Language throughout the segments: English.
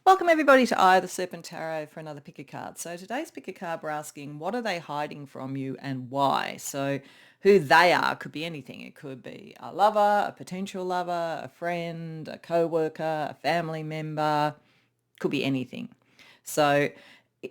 Welcome everybody to Eye of the Serpent Tarot for another pick a card. So today's pick a card, we're asking what are they hiding from you and why? So who they are could be anything. It could be a lover, a potential lover, a friend, a co-worker, a family member, could be anything. So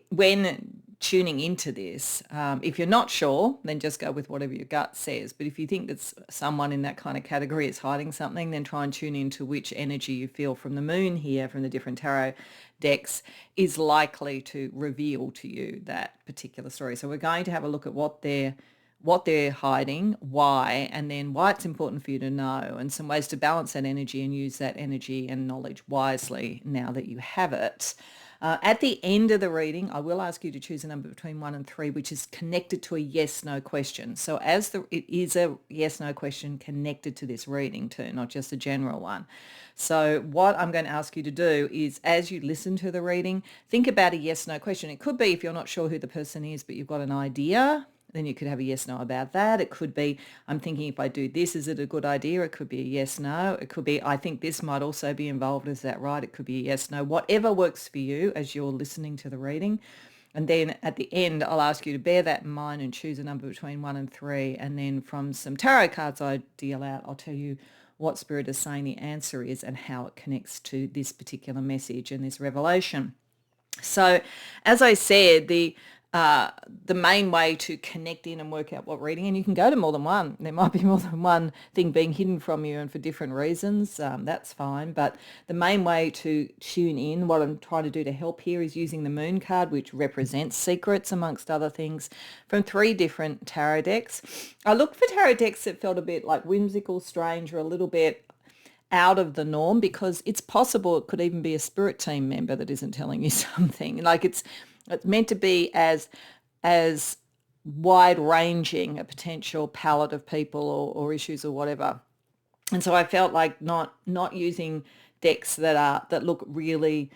when tuning into this, if you're not sure, then just go with whatever your gut says. But if you think that someone in that kind of category is hiding something, then try and tune into which energy you feel from the moon here, from the different tarot decks, is likely to reveal to you that particular story. So we're going to have a look at what they're hiding, why, and then why it's important for you to know, and some ways to balance that energy and use that energy and knowledge wisely now that you have it. At the end of the reading, I will ask you to choose a number between 1 and 3, which is connected to a yes/no question. So it is a yes/no question connected to this reading too, not just a general one. So what I'm going to ask you to do is, as you listen to the reading, think about a yes/no question. It could be if you're not sure who the person is, but you've got an idea, then you could have a yes/no about that. It could be, I'm thinking if I do this, is it a good idea? It could be a yes/no. It could be, I think this might also be involved. Is that right? It could be a yes/no. Whatever works for you as you're listening to the reading. And then at the end, I'll ask you to bear that in mind and choose a number between 1 and 3. And then from some tarot cards I deal out, I'll tell you what Spirit is saying the answer is and how it connects to this particular message and this revelation. So as I said, the main way to connect in and work out what reading, and you can go to more than one. There might be more than one thing being hidden from you and for different reasons. That's fine. But the main way to tune in, what I'm trying to do to help here is using the moon card, which represents secrets, amongst other things, from 3 different tarot decks. I looked for tarot decks that felt a bit like whimsical, strange, or a little bit out of the norm, because it's possible it could even be a spirit team member that isn't telling you something. Like it's meant to be as wide ranging a potential palette of people or issues or whatever. And so I felt like not using decks that look really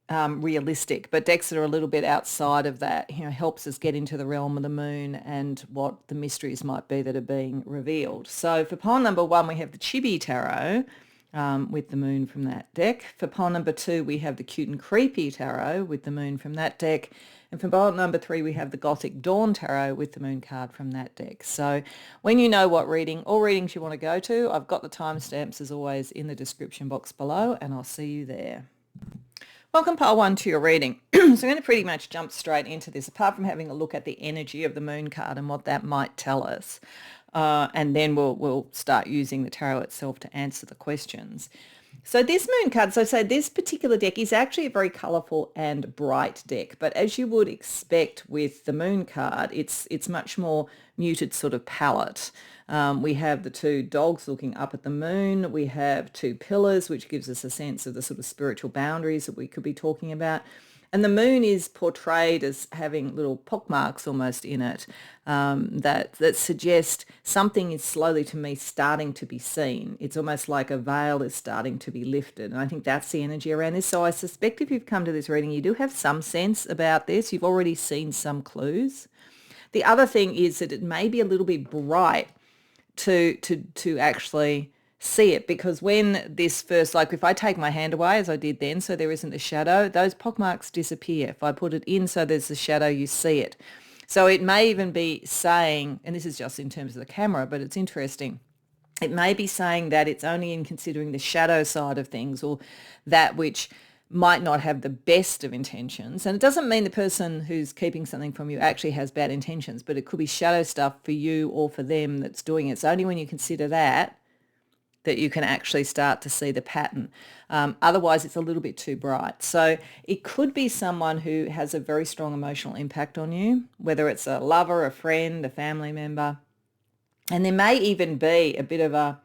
realistic, but decks that are a little bit outside of that, helps us get into the realm of the moon and what the mysteries might be that are being revealed. So for pile number 1, we have the Chibi Tarot with the moon from that deck. For pile number 2, we have the Cute and Creepy Tarot with the moon from that deck. And for pile number 3, we have the Gothic Dawn Tarot with the moon card from that deck. So when you know what all readings you want to go to, I've got the timestamps as always in the description box below, and I'll see you there. Welcome pile 1 to your reading. So I'm going to pretty much jump straight into this, apart from having a look at the energy of the moon card and what that might tell us. And then we'll start using the tarot itself to answer the questions. So this moon card, so I say this particular deck is actually a very colourful and bright deck, but as you would expect with the moon card, it's much more muted sort of palette. We have the 2 dogs looking up at the moon. We have 2 pillars, which gives us a sense of the sort of spiritual boundaries that we could be talking about. And the moon is portrayed as having little pockmarks almost in it that suggest something is slowly, to me, starting to be seen. It's almost like a veil is starting to be lifted. And I think that's the energy around this. So I suspect if you've come to this reading, you do have some sense about this. You've already seen some clues. The other thing is that it may be a little bit bright to actually see it, because when this first, like if I take my hand away as I did then, so there isn't a shadow, those pockmarks disappear. If I put it in so there's a shadow, you see it. So it may even be saying, and this is just in terms of the camera, but it's interesting, it may be saying that it's only in considering the shadow side of things, or that which might not have the best of intentions. And it doesn't mean the person who's keeping something from you actually has bad intentions, but it could be shadow stuff for you or for them that's doing it. It's only when you consider that you can actually start to see the pattern. Otherwise, it's a little bit too bright. So it could be someone who has a very strong emotional impact on you, whether it's a lover, a friend, a family member. And there may even be a bit of a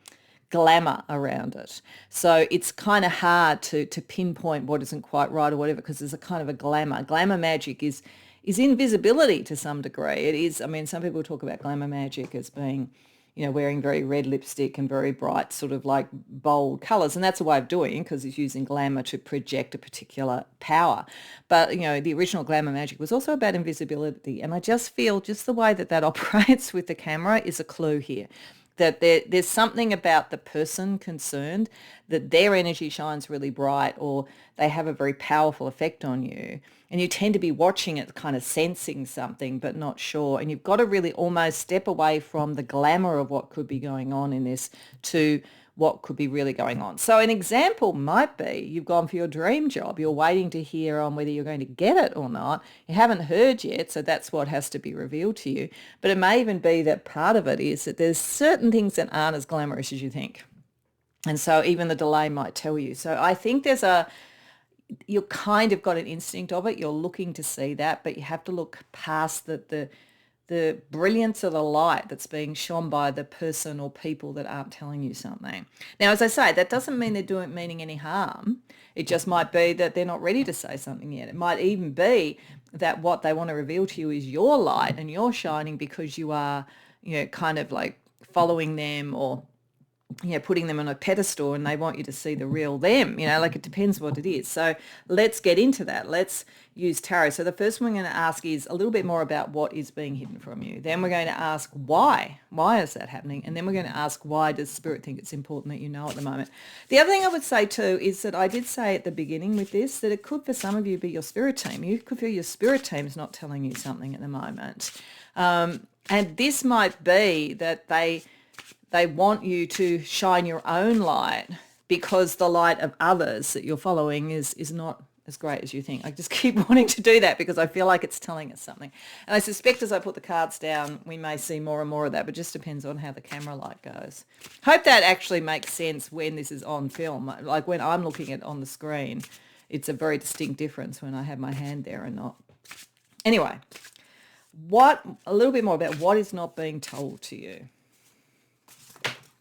glamour around it. So it's kind of hard to pinpoint what isn't quite right or whatever, because there's a kind of a glamour. Glamour magic is invisibility to some degree. It is, I mean, some people talk about glamour magic as being, wearing very red lipstick and very bright sort of like bold colours. And that's a way of doing it, because it's using glamour to project a particular power. But, the original glamour magic was also about invisibility. And I just feel just the way that operates with the camera is a clue here. that there's something about the person concerned, that their energy shines really bright, or they have a very powerful effect on you, and you tend to be watching it, kind of sensing something but not sure, and you've got to really almost step away from the glamour of what could be going on in this to what could be really going on. So an example might be you've gone for your dream job. You're waiting to hear on whether you're going to get it or not. You haven't heard yet, so that's what has to be revealed to you. But it may even be that part of it is that there's certain things that aren't as glamorous as you think. And so even the delay might tell you. So I think you kind of got an instinct of it. You're looking to see that, but you have to look past the brilliance of the light that's being shone by the person or people that aren't telling you something. Now, as I say, that doesn't mean they're meaning any harm. It just might be that they're not ready to say something yet. It might even be that what they want to reveal to you is your light and you're shining because you are, kind of like following them or putting them on a pedestal, and they want you to see the real them, like it depends what it is. So let's get into that. Let's use tarot. So the first one we're going to ask is a little bit more about what is being hidden from you. Then we're going to ask why. Why is that happening? And then we're going to ask why does Spirit think it's important that you know at the moment. The other thing I would say too is that I did say at the beginning with this that it could for some of you be your spirit team. You could feel your spirit team's not telling you something at the moment. And this might be that they want you to shine your own light because the light of others that you're following is not as great as you think. I just keep wanting to do that because I feel like it's telling us something. And I suspect as I put the cards down, we may see more and more of that, but it just depends on how the camera light goes. Hope that actually makes sense when this is on film. Like when I'm looking at it on the screen, it's a very distinct difference when I have my hand there and not. Anyway, a little bit more about what is not being told to you.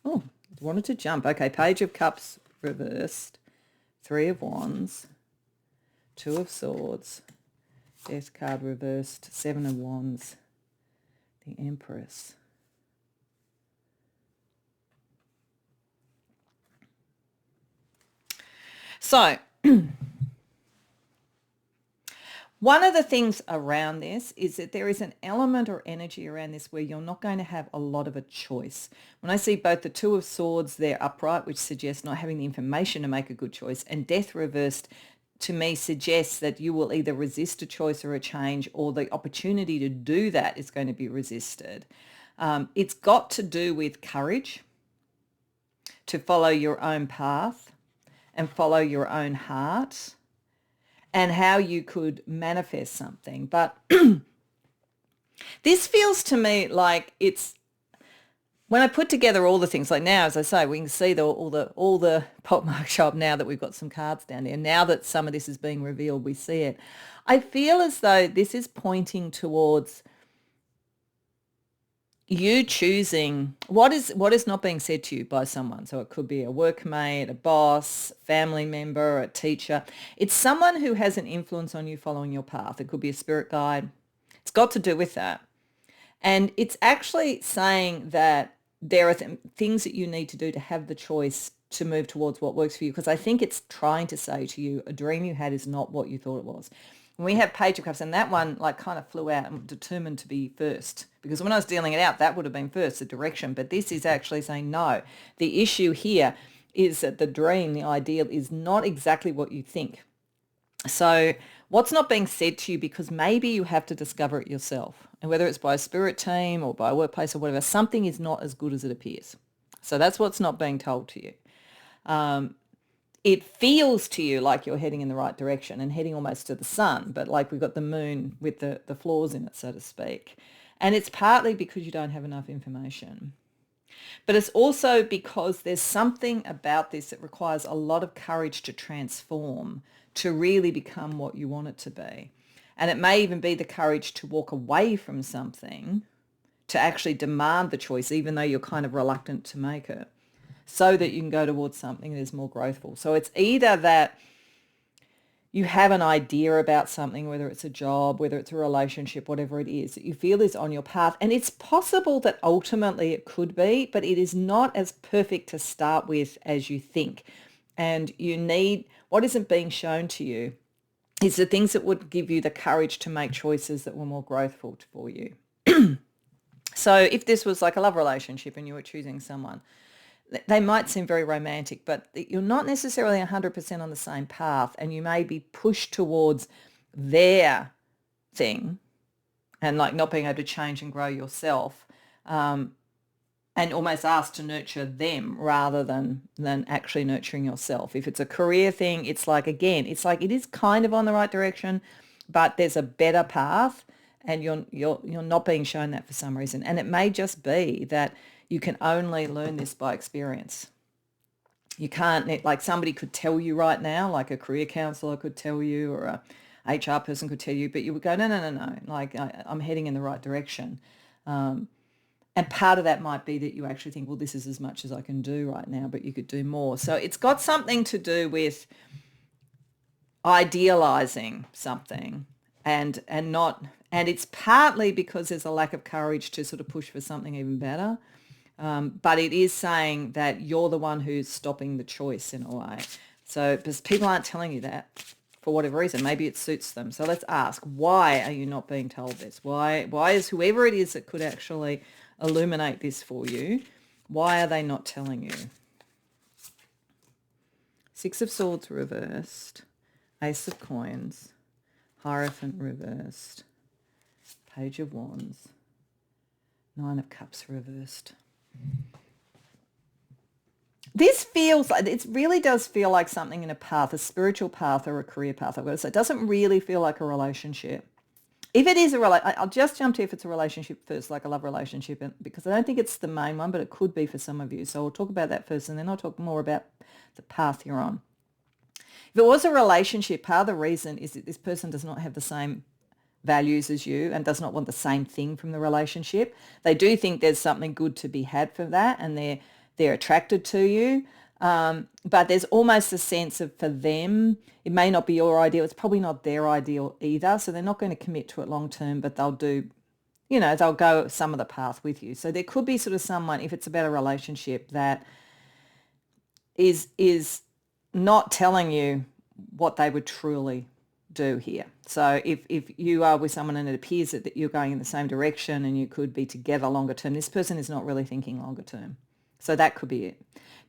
Oh, wanted to jump. Okay, Page of Cups reversed, 3 of Wands, 2 of Swords, Death card reversed, 7 of Wands, the Empress. So, one of the things around this is that there is an element or energy around this where you're not going to have a lot of a choice. When I see both the 2 of Swords, they're upright, which suggests not having the information to make a good choice, and Death reversed to me suggests that you will either resist a choice or a change, or the opportunity to do that is going to be resisted. It's got to do with courage to follow your own path and follow your own heart, and how you could manifest something. But this feels to me like it's, when I put together all the things, like now, as I say, we can see all the pot marks show up now that we've got some cards down there. Now that some of this is being revealed, we see it. I feel as though this is pointing towards you choosing what is not being said to you by someone. So it could be a workmate, a boss, family member, a teacher. It's someone who has an influence on you following your path. It could be a spirit guide. It's got to do with that. And it's actually saying that there are things that you need to do to have the choice to move towards what works for you. Because I think it's trying to say to you, a dream you had is not what you thought it was. When we have Page of Cups, and that one like kind of flew out and determined to be first, because when I was dealing it out, that would have been first, the direction. But this is actually saying, no, the issue here is that the dream, the ideal, is not exactly what you think. So what's not being said to you, because maybe you have to discover it yourself, and whether it's by a spirit team or by a workplace or whatever, something is not as good as it appears. So that's what's not being told to you. It feels to you like you're heading in the right direction and heading almost to the sun, but like we've got the moon with the flaws in it, so to speak. And it's partly because you don't have enough information. But it's also because there's something about this that requires a lot of courage to transform, to really become what you want it to be. And it may even be the courage to walk away from something, to actually demand the choice, even though you're kind of reluctant to make it, so that you can go towards something that is more growthful. So it's either that you have an idea about something, whether it's a job, whether it's a relationship, whatever it is, that you feel is on your path. And it's possible that ultimately it could be, but it is not as perfect to start with as you think. And you need, what isn't being shown to you is the things that would give you the courage to make choices that were more growthful for you. So if this was like a love relationship and you were choosing someone, they might seem very romantic, but you're not necessarily 100% on the same path, and you may be pushed towards their thing and like not being able to change and grow yourself, and almost asked to nurture them rather than actually nurturing yourself. If it's a career thing, it's like, again, it's like it is kind of on the right direction, but there's a better path, and you're not being shown that for some reason. And it may just be that you can only learn this by experience. You can't, like somebody could tell you right now, like a career counselor could tell you, or a HR person could tell you, but you would go, no, no, no, no, like I'm heading in the right direction. And part of that might be that you actually think, well, this is as much as I can do right now, but you could do more. So it's got something to do with idealizing something, and it's partly because there's a lack of courage to sort of push for something even better. But it is saying that you're the one who's stopping the choice in a way. So because people aren't telling you that for whatever reason, maybe it suits them. So let's ask, why are you not being told this? Why is whoever it is that could actually illuminate this for you, why are they not telling you? Six of Swords reversed, Ace of Coins, Hierophant reversed, Page of Wands, Nine of Cups reversed. This feels like, it really does feel like something in a path, a spiritual path or a career path. I've got to say, it doesn't really feel like a relationship. If it is I'll just jump to if it's a relationship first, like a love relationship, because I don't think it's the main one, but it could be for some of you. So we'll talk about that first, and then I'll talk more about the path you're on. If it was a relationship, part of the reason is that this person does not have the same values as you and does not want the same thing from the relationship. They do think there's something good to be had from that, and they're attracted to you. But there's almost a sense of, for them, it may not be your ideal. It's probably not their ideal either. So they're not going to commit to it long term, but they'll do, they'll go some of the path with you. So there could be sort of someone, if it's about a relationship, that is not telling you what they would truly do here. So if you are with someone and it appears that you're going in the same direction and you could be together longer term, this person is not really thinking longer term. So that could be it.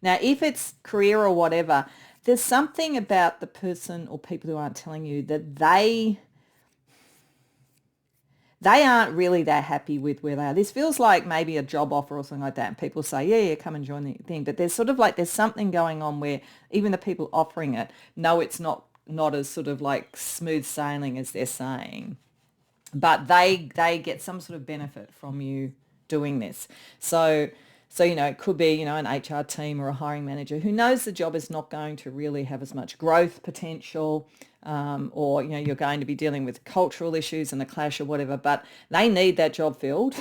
Now, if it's career or whatever, there's something about the person or people who aren't telling you that they aren't really that happy with where they are. This feels like maybe a job offer or something like that. And people say, yeah, come and join the thing. But there's sort of like, there's something going on where even the people offering it know it's not as sort of like smooth sailing as they're saying. But they get some sort of benefit from you doing this. So, it could be, an HR team or a hiring manager who knows the job is not going to really have as much growth potential, or, you're going to be dealing with cultural issues and a clash or whatever, but they need that job filled.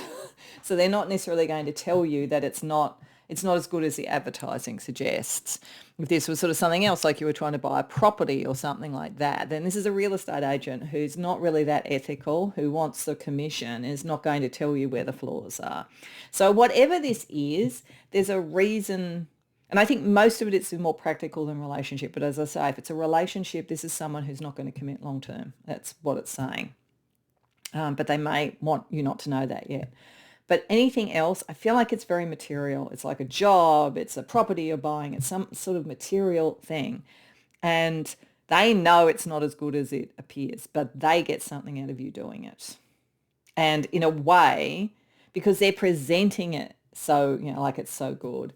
So they're not necessarily going to tell you that it's not as good as the advertising suggests. If this was sort of something else, like you were trying to buy a property or something like that, then this is a real estate agent who's not really that ethical, who wants the commission, and is not going to tell you where the flaws are. So whatever this is, there's a reason, and I think most of it is more practical than relationship. But as I say, if it's a relationship, this is someone who's not going to commit long term. That's what it's saying. But they may want you not to know that yet. But anything else, I feel like it's very material. It's like a job, it's a property you're buying, it's some sort of material thing. And they know it's not as good as it appears, but they get something out of you doing it. And in a way, because they're presenting it so, like it's so good,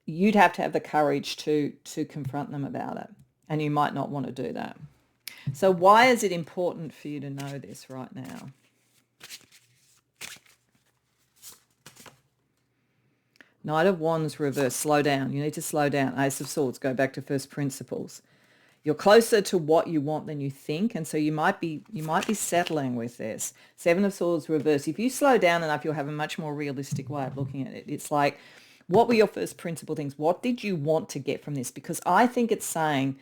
you'd have to have the courage to confront them about it. And you might not want to do that. So why is it important for you to know this right now? Knight of Wands reverse, slow down. You need to slow down. Ace of Swords, go back to first principles. You're closer to what you want than you think, and so you might be settling with this. Seven of Swords reverse. If you slow down enough, you'll have a much more realistic way of looking at it. It's like, what were your first principle things? What did you want to get from this? Because I think it's saying,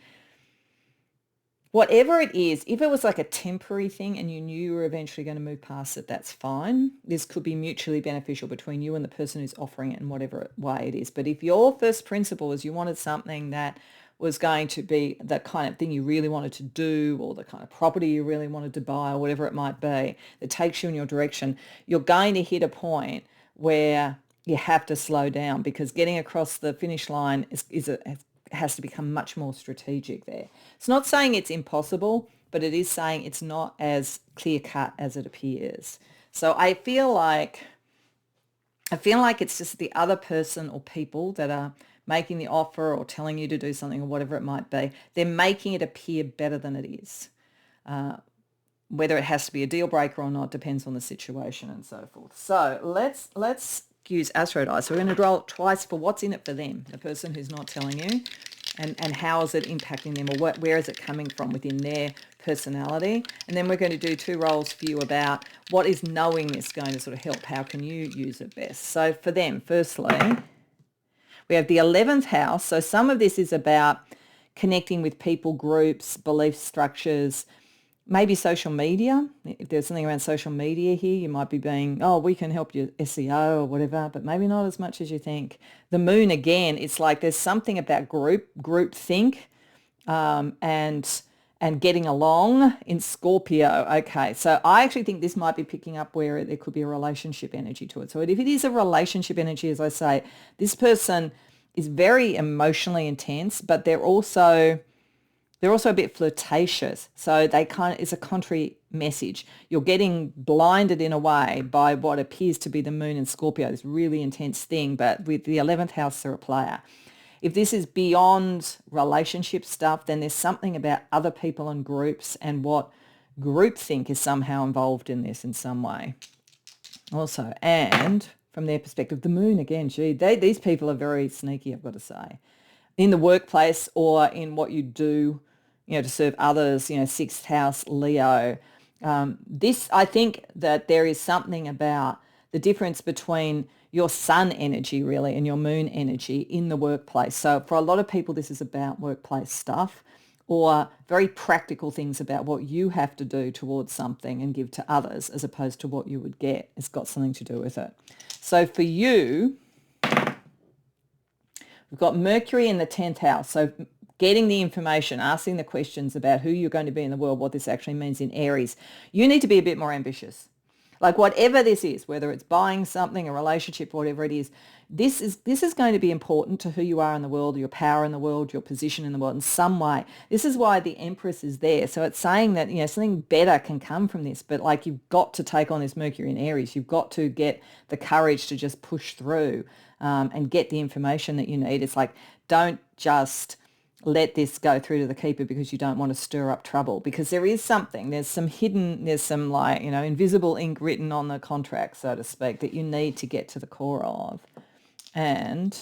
whatever it is, if it was like a temporary thing and you knew you were eventually going to move past it, that's fine. This could be mutually beneficial between you and the person who's offering it in whatever way it is. But if your first principle is you wanted something that was going to be the kind of thing you really wanted to do, or the kind of property you really wanted to buy, or whatever it might be, that takes you in your direction, you're going to hit a point where you have to slow down because getting across the finish line has to become much more strategic there. It's not saying it's impossible, but it is saying it's not as clear cut as it appears. So I feel like it's just the other person or people that are making the offer or telling you to do something or whatever it might be. They're making it appear better than it is. Whether it has to be a deal breaker or not depends on the situation and so forth. So let's use Astro Dice. So we're going to roll it twice for what's in it for them, the person who's not telling you, and how is it impacting them, or where is it coming from within their personality. And then we're going to do 2 rolls for you about what is knowing this going to sort of help. How can you use it best? So for them, firstly, we have the 11th house. So some of this is about connecting with people, groups, belief structures, maybe social media. If there's something around social media here, you might be being, oh, we can help you SEO or whatever, but maybe not as much as you think. The moon, again, it's like there's something about group think, and getting along in Scorpio. Okay, so I actually think this might be picking up where there could be a relationship energy to it. So if it is a relationship energy, as I say, this person is very emotionally intense, but they're also a bit flirtatious. So it's a contrary message. You're getting blinded in a way by what appears to be the moon in Scorpio, this really intense thing, but with the 11th house, they're a player. If this is beyond relationship stuff, then there's something about other people and groups and what groupthink is somehow involved in this in some way. Also, and from their perspective, the moon again, these people are very sneaky, I've got to say. In the workplace or in what you do, to serve others, 6th house Leo. I think that there is something about the difference between your sun energy really and your moon energy in the workplace. So for a lot of people, this is about workplace stuff or very practical things about what you have to do towards something and give to others as opposed to what you would get. It's got something to do with it. So for you, we've got Mercury in the 10th house. So getting the information, asking the questions about who you're going to be in the world, what this actually means in Aries. You need to be a bit more ambitious. Like whatever this is, whether it's buying something, a relationship, whatever it is, this is going to be important to who you are in the world, your power in the world, your position in the world in some way. This is why the Empress is there. So it's saying that, something better can come from this, but like you've got to take on this Mercury in Aries. You've got to get the courage to just push through and get the information that you need. It's like, don't just let this go through to the keeper because you don't want to stir up trouble, because there's some invisible ink written on the contract, so to speak, that you need to get to the core of. And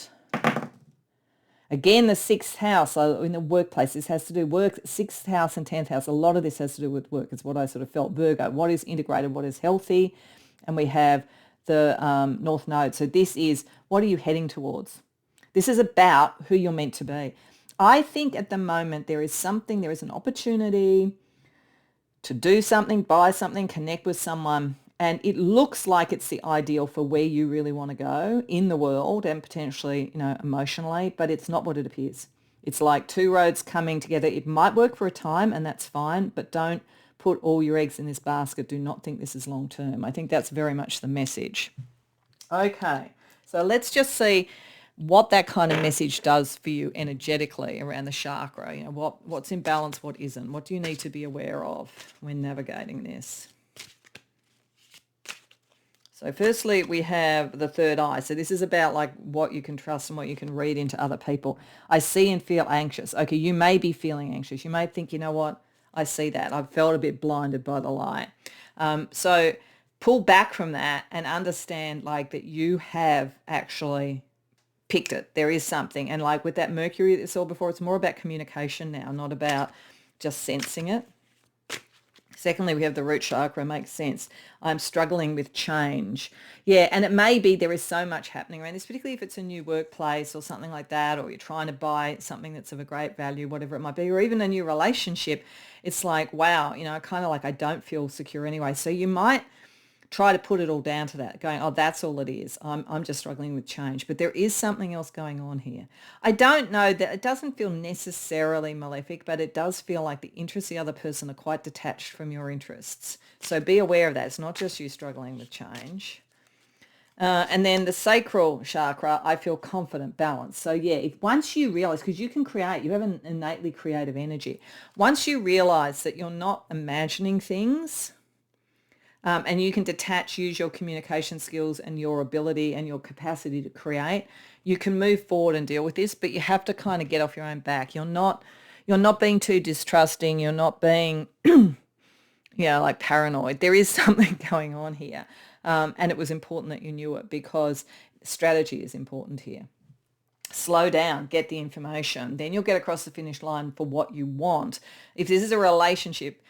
again, the 6th house, so in the workplace, this has to do work, 6th house and 10th house, a lot of this has to do with work. It's what I sort of felt. Virgo, what is integrated, what is healthy, and we have the North Node. So this is, what are you heading towards? This is about who you're meant to be. I think at the moment there is an opportunity to do something, buy something, connect with someone, and it looks like it's the ideal for where you really want to go in the world and potentially, emotionally, but it's not what it appears. It's like 2 roads coming together. It might work for a time and that's fine, but don't put all your eggs in this basket. Do not think this is long term. I think that's very much the message. Okay, so let's just see what that kind of message does for you energetically around the chakra. What's in balance, what isn't. What do you need to be aware of when navigating this? So firstly, we have the third eye. So this is about like what you can trust and what you can read into other people. I see and feel anxious. Okay, you may be feeling anxious. You may think, you know what, I see that. I've felt a bit blinded by the light. So pull back from that and understand like that you have actually picked it. There is something. And like with that Mercury that you saw before, it's more about communication now, not about just sensing it. Secondly, we have the root chakra. Makes sense. I'm struggling with change. Yeah, and it may be there is so much happening around this, particularly if it's a new workplace or something like that, or you're trying to buy something that's of a great value, whatever it might be, or even a new relationship. It's like, wow, kind of like I don't feel secure anyway. So you might try to put it all down to that, going, oh, that's all it is. I'm just struggling with change. But there is something else going on here. I don't know that it doesn't feel necessarily malefic, but it does feel like the interests of the other person are quite detached from your interests. So be aware of that. It's not just you struggling with change. And then the sacral chakra, I feel confident, balanced. So yeah, once you realize, because you can create, you have an innately creative energy. Once you realize that you're not imagining things, and you can detach, use your communication skills and your ability and your capacity to create, you can move forward and deal with this, but you have to kind of get off your own back. You're not being too distrusting. You're not being, like paranoid. There is something going on here. And it was important that you knew it, because strategy is important here. Slow down, get the information, then you'll get across the finish line for what you want. If this is a relationship,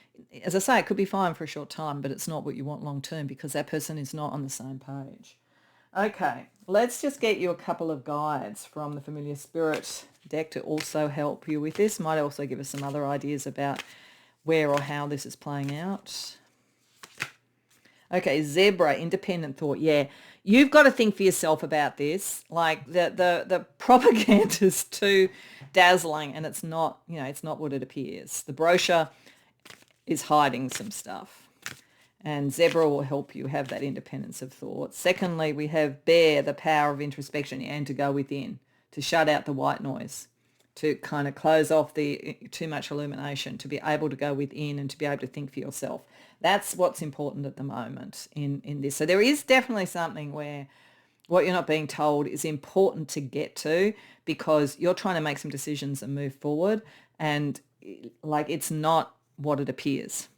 as I say, it could be fine for a short time, but it's not what you want long term, because that person is not on the same page. Okay, let's just get you a couple of guides from the Familiar Spirit deck to also help you with this. Might also give us some other ideas about where or how this is playing out. Okay, Zebra, independent thought. Yeah, you've got to think for yourself about this. Like the propaganda is too dazzling, and it's not, it's not what it appears. The brochure is hiding some stuff, and Zebra will help you have that independence of thought. Secondly, we have Bear, the power of introspection and to go within, to shut out the white noise, to kind of close off the too much illumination, to be able to go within and to be able to think for yourself. That's what's important at the moment in this. So there is definitely something where what you're not being told is important to get to, because you're trying to make some decisions and move forward, and like it's not what it appears.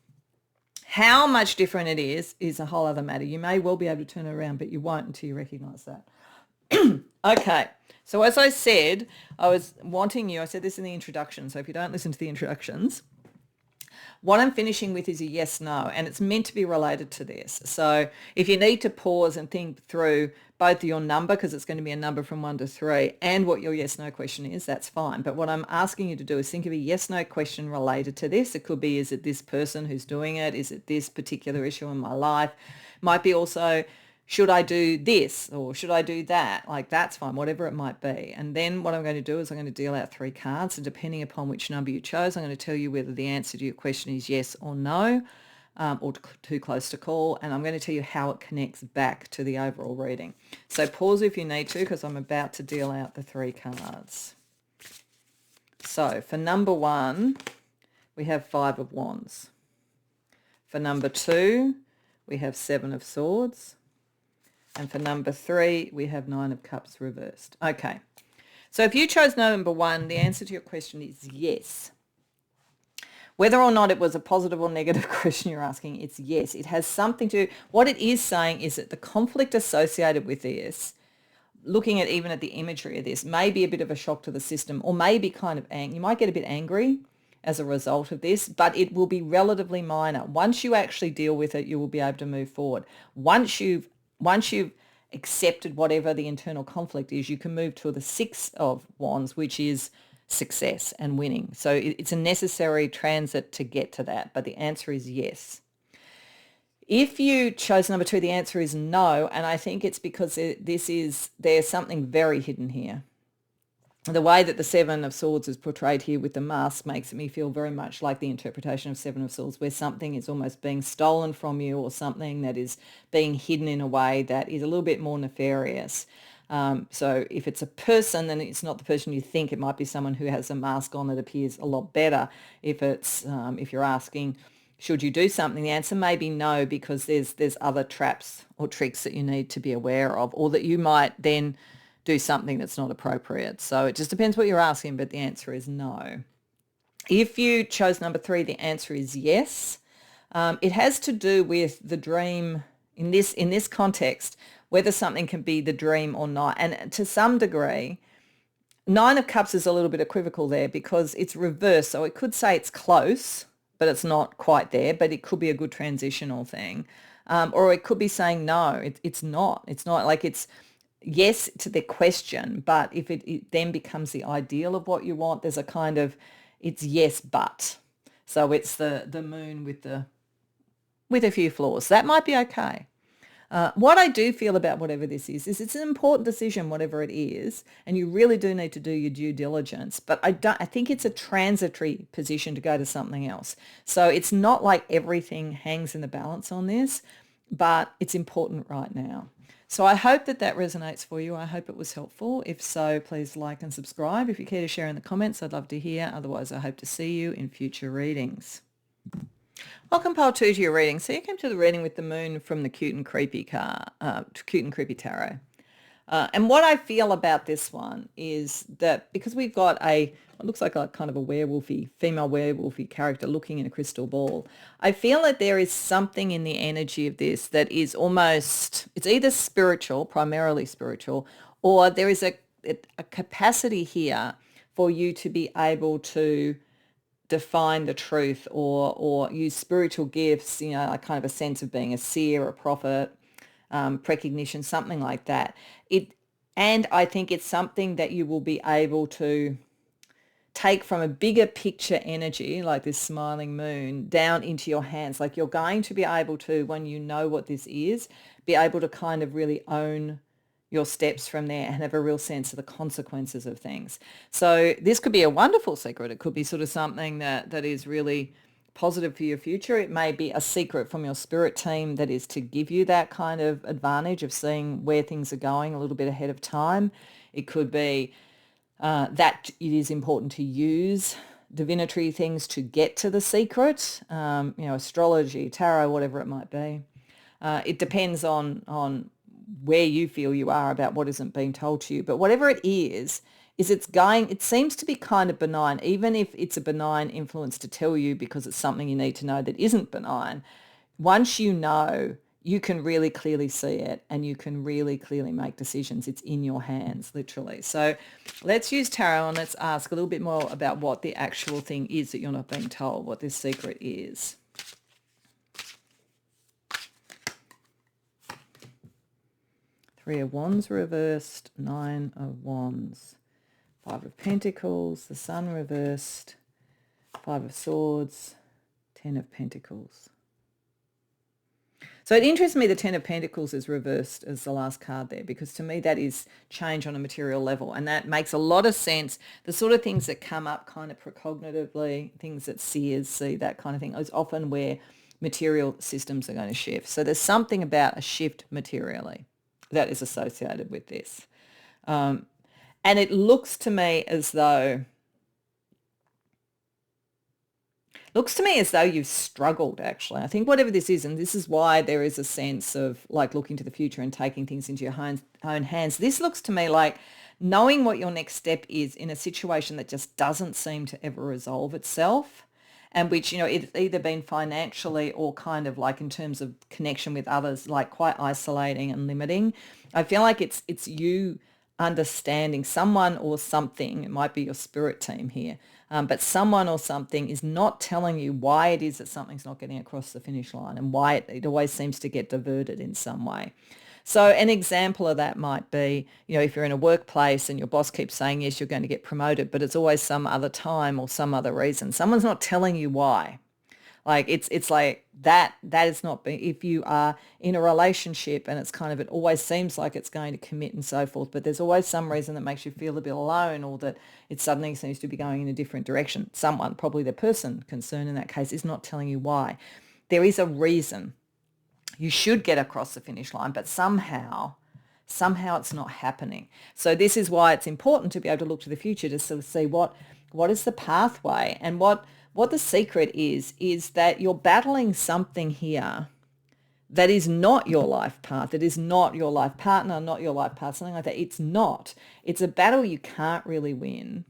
How much different it is a whole other matter. You may well be able to turn it around, but you won't until you recognize that. Okay, so as I said, I said this in the introduction, so if you don't listen to the introductions, what I'm finishing with is a yes, no, and it's meant to be related to this. So if you need to pause and think through both your number, because it's going to be a number from 1 to 3, and what your yes, no question is, that's fine. But what I'm asking you to do is think of a yes, no question related to this. It could be, is it this person who's doing it? Is it this particular issue in my life? Might be also, should I do this or should I do that? Like, that's fine, whatever it might be. And then what I'm going to do is I'm going to deal out 3 cards, and depending upon which number you chose, I'm going to tell you whether the answer to your question is yes or no, or too close to call. And I'm going to tell you how it connects back to the overall reading. So pause if you need to, because I'm about to deal out the 3 cards. So for number 1, we have 5 of Wands. For number 2, we have 7 of Swords. And for number 3, we have 9 of Cups reversed. Okay. So if you chose number 1, the answer to your question is yes. Whether or not it was a positive or negative question you're asking, it's yes. It has something to, what it is saying is that the conflict associated with this, looking at even at the imagery of this, may be a bit of a shock to the system, or maybe kind of you might get a bit angry as a result of this, but it will be relatively minor. Once you actually deal with it, you will be able to move forward. Once you've accepted whatever the internal conflict is, you can move to the 6 of Wands, which is success and winning. So it's a necessary transit to get to that, but the answer is yes. If you chose number 2, the answer is no, and I think it's because there's something very hidden here. The way that the 7 of Swords is portrayed here with the mask makes me feel very much like the interpretation of 7 of Swords, where something is almost being stolen from you, or something that is being hidden in a way that is a little bit more nefarious. So if it's a person, then it's not the person you think. It might be someone who has a mask on that appears a lot better. If you're asking, should you do something, the answer may be no, because there's other traps or tricks that you need to be aware of, or that you might then do something that's not appropriate. So it just depends what you're asking, but the answer is no. If you chose number 3, the answer is yes. It has to do with the dream in this context, whether something can be the dream or not. And to some degree, 9 of Cups is a little bit equivocal there, because it's reversed. So it could say it's close, but it's not quite there, but it could be a good transitional thing. Or it could be saying no, it's not. It's not like it's yes to the question, but if it then becomes the ideal of what you want, there's a kind of, it's yes, but. So it's the moon with a few flaws. That might be okay. What I do feel about whatever this is it's an important decision, whatever it is, and you really do need to do your due diligence. But I think it's a transitory position to go to something else. So it's not like everything hangs in the balance on this, but it's important right now. So I hope that that resonates for you. I hope it was helpful. If so, please like and subscribe. If you care to share in the comments, I'd love to hear. Otherwise, I hope to see you in future readings. Welcome, pile 2, to your reading. So you came to the reading with the moon from the Cute and Creepy Cute and Creepy Tarot. And what I feel about this one is that because we've got what looks like a kind of a female werewolfy character looking in a crystal ball, I feel that there is something in the energy of this that is almost, it's either spiritual, primarily spiritual, or there is a capacity here for you to be able to define the truth or use spiritual gifts, like kind of a sense of being a seer, a prophet, precognition, something like that. And I think it's something that you will be able to take from a bigger picture energy, like this smiling moon, down into your hands. Like you're going to be able to, when you know what this is, be able to kind of really own your steps from there and have a real sense of the consequences of things. So this could be a wonderful secret. It could be sort of something that is really positive for your future. It may be a secret from your spirit team that is to give you that kind of advantage of seeing where things are going a little bit ahead of time. It could be that it is important to use divinatory things to get to the secret, astrology, tarot, whatever it might be. It depends on where you feel you are about what isn't being told to you. But whatever it is it seems to be kind of benign, even if it's a benign influence to tell you because it's something you need to know that isn't benign. Once you know, you can really clearly see it and you can really clearly make decisions. It's in your hands, literally. So let's use tarot and let's ask a little bit more about what the actual thing is that you're not being told, what this secret is. Three of Wands reversed, Nine of Wands. Five of Pentacles, the Sun reversed, Five of Swords, Ten of Pentacles. So it interests me the Ten of Pentacles is reversed as the last card there, because to me that is change on a material level, and that makes a lot of sense. The sort of things that come up kind of precognitively, things that seers see, that kind of thing, is often where material systems are going to shift. So there's something about a shift materially that is associated with this. And it looks to me as though you've struggled, actually. I think whatever this is, and this is why there is a sense of like looking to the future and taking things into your own hands. This looks to me like knowing what your next step is in a situation that just doesn't seem to ever resolve itself, and which, it's either been financially or kind of like in terms of connection with others, like quite isolating and limiting. I feel like it's you understanding someone or something, it might be your spirit team here, but someone or something is not telling you why it is that something's not getting across the finish line and why it always seems to get diverted in some way. So an example of that might be, if you're in a workplace and your boss keeps saying, yes, you're going to get promoted, but it's always some other time or some other reason. Someone's not telling you why. Like it's like that is not being, if you are in a relationship and it's kind of, it always seems like it's going to commit and so forth, but there's always some reason that makes you feel a bit alone, or that it suddenly seems to be going in a different direction. Someone, probably the person concerned in that case, is not telling you why. There is a reason. You should get across the finish line, but somehow it's not happening. So this is why it's important to be able to look to the future to sort of see what is the pathway, and what the secret is that you're battling something here that is not your life path, that is not your life partner, not your life path, something like that. It's not. It's a battle you can't really win.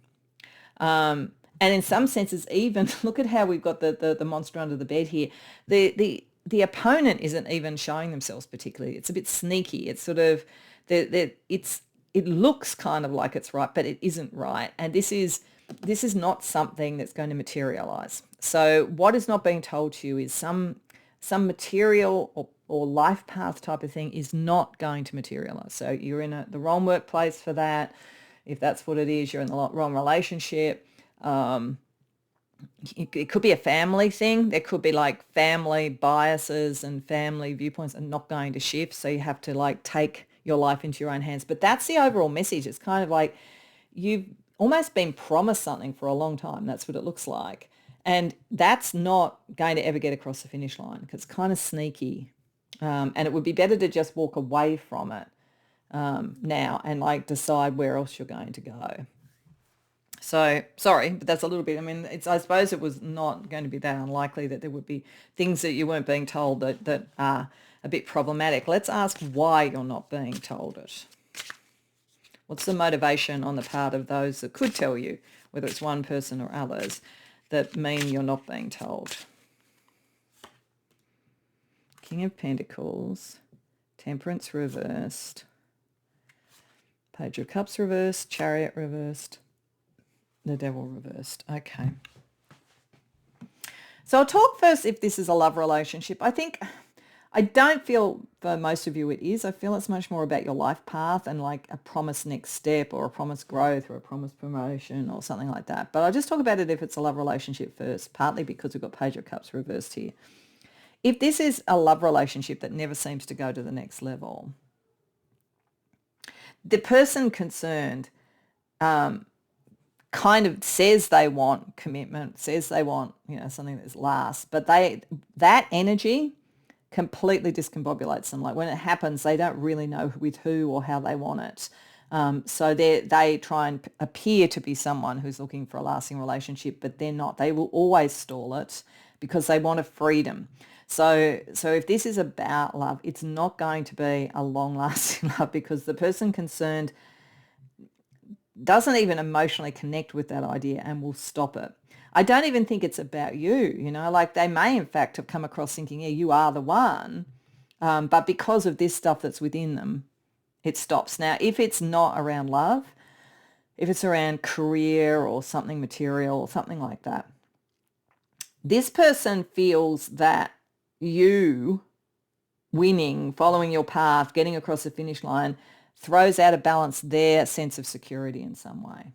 And in some senses, even look at how we've got the monster under the bed here. The opponent isn't even showing themselves particularly. It's a bit sneaky. It's sort of it looks kind of like it's right, but it isn't right. And this is not something that's going to materialize. So what is not being told to you is some material or life path type of thing is not going to materialize. So you're in the wrong workplace for that. If that's what it is, you're in the wrong relationship. It could be a family thing. There could be like family biases and family viewpoints are not going to shift. So you have to like take your life into your own hands. But that's the overall message. It's kind of like you've almost been promised something for a long time. That's what it looks like. And that's not going to ever get across the finish line because it's kind of sneaky. And it would be better to just walk away from it now and like decide where else you're going to go. So sorry, but that's a little bit. I mean, I suppose it was not going to be that unlikely that there would be things that you weren't being told that are a bit problematic. Let's ask why you're not being told it. What's the motivation on the part of those that could tell you, whether it's one person or others, that mean you're not being told? King of Pentacles, Temperance reversed, Page of Cups reversed, Chariot reversed, the Devil reversed. Okay. So I'll talk first if this is a love relationship. I don't feel for most of you it is. I feel it's much more about your life path and like a promised next step or a promised growth or a promised promotion or something like that. But I'll just talk about it if it's a love relationship first, partly because we've got Page of Cups reversed here. If this is a love relationship that never seems to go to the next level, the person concerned kind of says they want commitment, says they want, something that's lasts, but that energy completely discombobulates them. Like when it happens, they don't really know with who or how they want it. So they try and appear to be someone who's looking for a lasting relationship, but they're not. They will always stall it because they want a freedom. So if this is about love, it's not going to be a long-lasting love because the person concerned doesn't even emotionally connect with that idea and will stop it. I don't even think it's about you, like they may in fact have come across thinking, yeah, you are the one, but because of this stuff that's within them, it stops. Now, if it's not around love, if it's around career or something material or something like that, this person feels that you winning, following your path, getting across the finish line throws out of balance their sense of security in some way.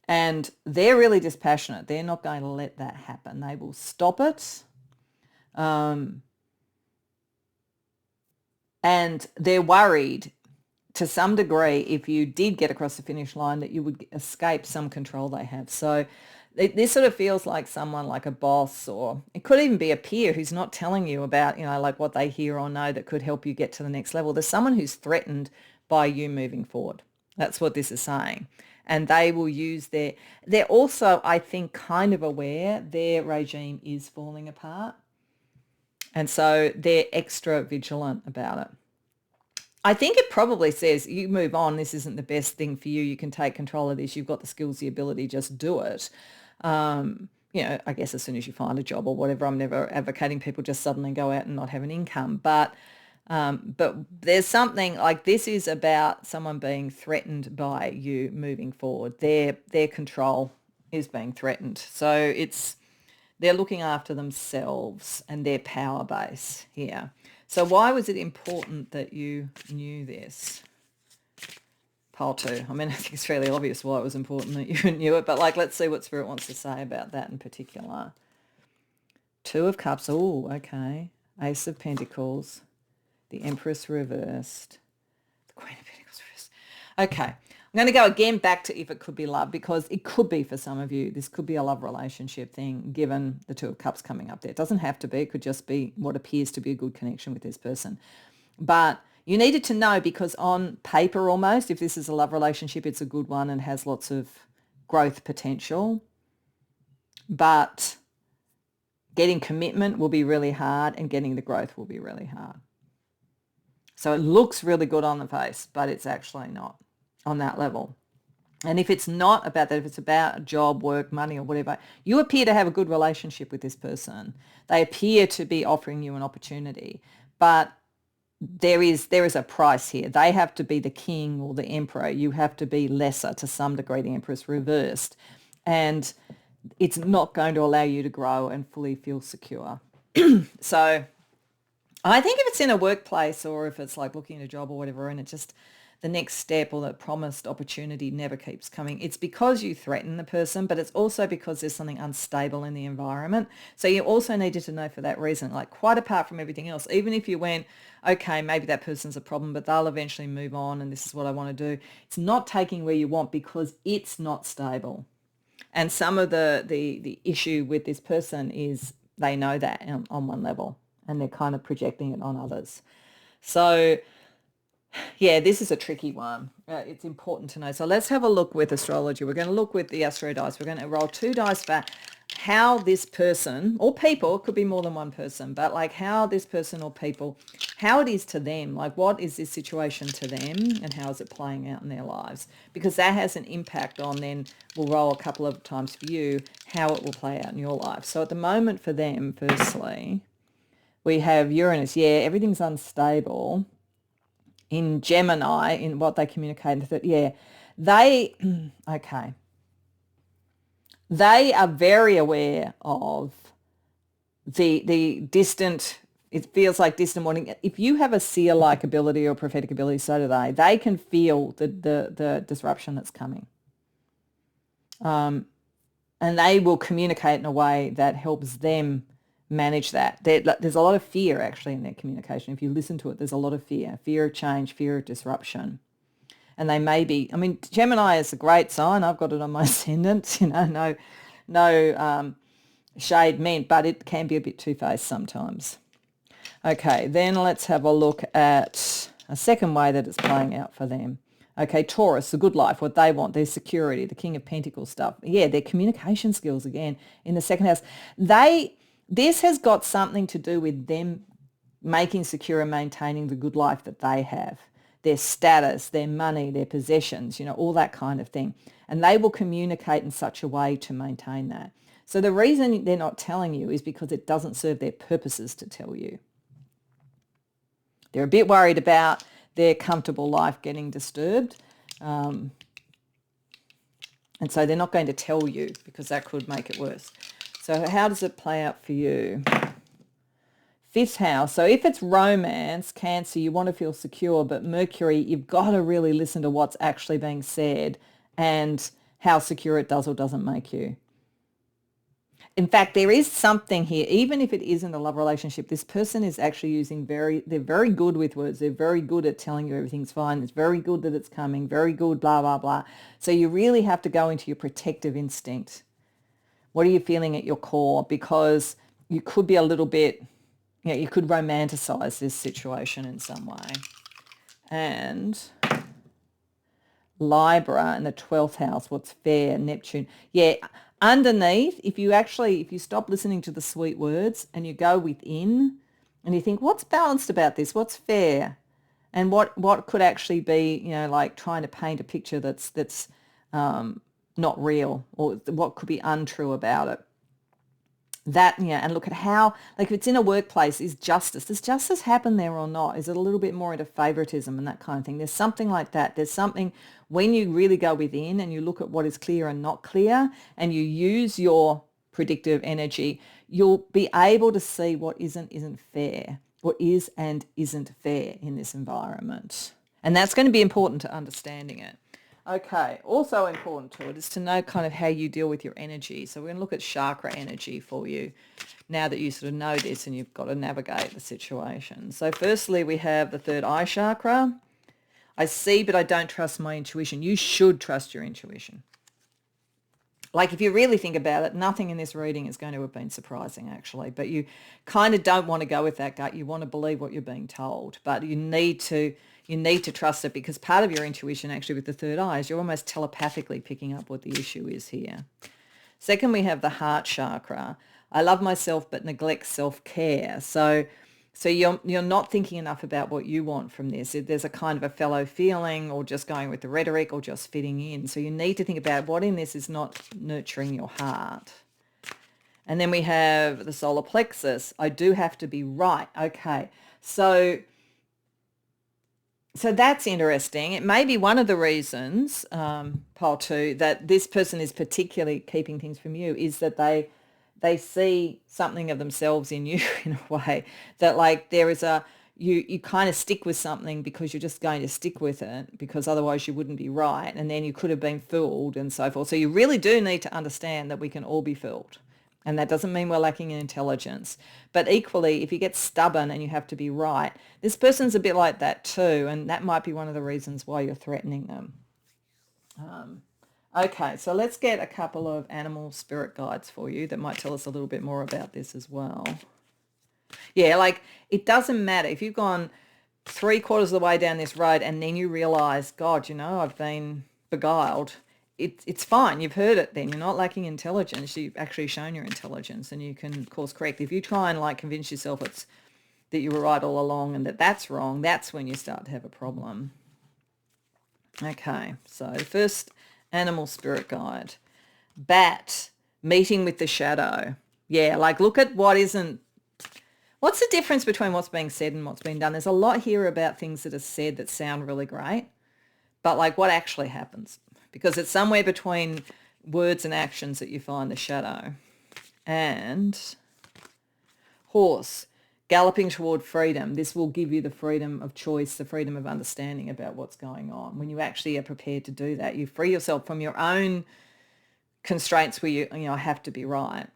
And they're really dispassionate. They're not going to let that happen. They will stop it. And they're worried to some degree if you did get across the finish line that you would escape some control they have. So this sort of feels like someone like a boss, or it could even be a peer who's not telling you about, like what they hear or know that could help you get to the next level. There's someone who's threatened by you moving forward. That's what this is saying. And they will use they're also, I think, kind of aware their regime is falling apart. And so they're extra vigilant about it. I think it probably says you move on. This isn't the best thing for you. You can take control of this. You've got the skills, the ability, just do it. I guess as soon as you find a job or whatever, I'm never advocating people just suddenly go out and not have an income. But there's something like this is about someone being threatened by you moving forward. Their control is being threatened. So they're looking after themselves and their power base here. So why was it important that you knew this? Pile 2. I mean, I think it's fairly obvious why it was important that you knew it, but let's see what Spirit wants to say about that in particular. 2 of Cups. Oh, okay. Ace of Pentacles. The Empress reversed. The Queen of Pentacles reversed. Okay. I'm going to go again back to if it could be love, because it could be for some of you. This could be a love relationship thing, given the 2 of Cups coming up there. It doesn't have to be. It could just be what appears to be a good connection with this person. But you needed to know, because on paper almost, if this is a love relationship, it's a good one and has lots of growth potential. But getting commitment will be really hard and getting the growth will be really hard. So it looks really good on the face, but it's actually not on that level. And if it's not about that, if it's about job, work, money or whatever, you appear to have a good relationship with this person. They appear to be offering you an opportunity, but there is a price here. They have to be the king or the emperor. You have to be lesser to some degree, the Empress reversed. And it's not going to allow you to grow and fully feel secure. So I think if it's in a workplace or if it's like looking at a job or whatever, and it just the next step or the promised opportunity never keeps coming, it's because you threaten the person, but it's also because there's something unstable in the environment. So you also needed to know for that reason, like quite apart from everything else, even if you went, okay, maybe that person's a problem, but they'll eventually move on and this is what I want to do. It's not taking where you want because it's not stable. And some of the issue with this person is they know that on one level. and they're kind of projecting it on others. So yeah, this is a tricky one. It's important to know. So let's have a look with astrology. We're going to look with the astro dice. We're going to roll 2 dice for how this person or people, it could be more than one person, but like how this person or people, how it is to them, like what is this situation to them and how is it playing out in their lives? Because that has an impact on, then we'll roll a couple of times for you, how it will play out in your life. So at the moment for them, firstly, we have Uranus. Yeah, everything's unstable. In Gemini, in what they communicate, they, okay, they are very aware of the distant, it feels like distant wanting. If you have a seer-like ability or prophetic ability, so do they. They can feel the disruption that's coming. And they will communicate in a way that helps them manage that. There's a lot of fear actually in their communication. If you listen to it, there's a lot of fear of change, fear of disruption. And they may be, I mean, Gemini is a great sign. I've got it on my ascendant, no shade meant, but it can be a bit two-faced sometimes. Okay, then let's have a look at a second way that it's playing out for them. Okay, Taurus, the good life, what they want, their security, the King of Pentacles stuff. Yeah, their communication skills again in the second house. This has got something to do with them making secure and maintaining the good life that they have, their status, their money, their possessions, all that kind of thing. And they will communicate in such a way to maintain that. So the reason they're not telling you is because it doesn't serve their purposes to tell you. They're a bit worried about their comfortable life getting disturbed. And so they're not going to tell you because that could make it worse. So how does it play out for you? 5th house. So if it's romance, Cancer, you want to feel secure, but Mercury, you've got to really listen to what's actually being said and how secure it does or doesn't make you. In fact, there is something here, even if it isn't a love relationship, this person is actually using they're very good with words. They're very good at telling you everything's fine. It's very good that it's coming, very good, blah, blah, blah. So you really have to go into your protective instinct. What are you feeling at your core? Because you could be a little bit, you could romanticize this situation in some way. And Libra in the 12th house, what's fair, Neptune. Yeah, underneath, if you stop listening to the sweet words and you go within and you think, what's balanced about this? What's fair? And what could actually be, like trying to paint a picture that's not real, or what could be untrue about it. That, and look at how, like if it's in a workplace, does justice happen there or not? Is it a little bit more into favoritism and that kind of thing? There's something like that. There's something when you really go within and you look at what is clear and not clear and you use your predictive energy, you'll be able to see what isn't fair, what is and isn't fair in this environment. And that's going to be important to understanding it. Okay, also important to it is to know kind of how you deal with your energy. So we're going to look at chakra energy for you now that you sort of know this and you've got to navigate the situation. So firstly, we have the third eye chakra. I see, but I don't trust my intuition. You should trust your intuition. Like if you really think about it, nothing in this reading is going to have been surprising actually, but you kind of don't want to go with that gut. You want to believe what you're being told, but you need to trust it because part of your intuition actually with the third eye is you're almost telepathically picking up what the issue is here. Second, we have the heart chakra. I love myself but neglect self-care. So you're not thinking enough about what you want from this. There's a kind of a fellow feeling or just going with the rhetoric or just fitting in. So you need to think about what in this is not nurturing your heart. And then we have the solar plexus. I do have to be right. Okay. So that's interesting. It may be one of the reasons, pile 2, that this person is particularly keeping things from you is that they see something of themselves in you in a way that like there is you kind of stick with something because you're just going to stick with it because otherwise you wouldn't be right. And then you could have been fooled and so forth. So you really do need to understand that we can all be fooled. And that doesn't mean we're lacking in intelligence. But equally, if you get stubborn and you have to be right, this person's a bit like that too. And that might be one of the reasons why you're threatening them. Okay, so let's get a couple of animal spirit guides for you that might tell us a little bit more about this as well. Yeah, like it doesn't matter if you've gone three-quarters of the way down this road and then you realise, God, I've been beguiled. It's fine. You've heard it then. You're not lacking intelligence. You've actually shown your intelligence and you can course correct. If you try and like convince yourself that you were right all along and that that's wrong, that's when you start to have a problem. Okay, so the first animal spirit guide. Bat, meeting with the shadow. Yeah, like look at what's the difference between what's being said and what's being done? There's a lot here about things that are said that sound really great, but like what actually happens? Because it's somewhere between words and actions that you find the shadow. And horse, galloping toward freedom. This will give you the freedom of choice, the freedom of understanding about what's going on. When you actually are prepared to do that, you free yourself from your own constraints where you have to be right.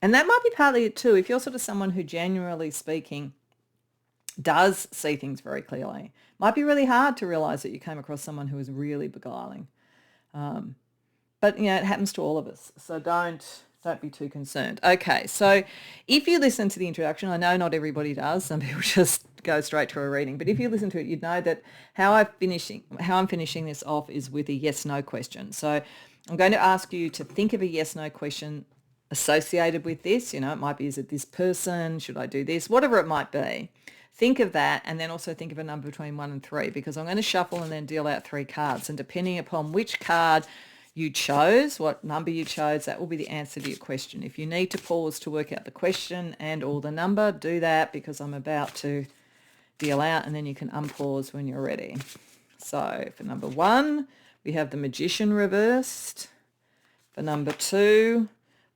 And that might be partly it too. If you're sort of someone who, generally speaking, does see things very clearly, might be really hard to realize that you came across someone who is really beguiling. But it happens to all of us. So don't be too concerned. Okay, so if you listen to the introduction, I know not everybody does. Some people just go straight to a reading. But if you listen to it, you'd know that how I'm finishing this off is with a yes/no question. So I'm going to ask you to think of a yes/no question associated with this. It might be, is it this person? Should I do this? Whatever it might be. Think of that, and then also think of a number between 1 and 3, because I'm going to shuffle and then deal out 3 cards. And depending upon which card you chose, what number you chose, that will be the answer to your question. If you need to pause to work out the question and or the number, do that, because I'm about to deal out, and then you can unpause when you're ready. So for number 1, we have the Magician reversed. For number 2,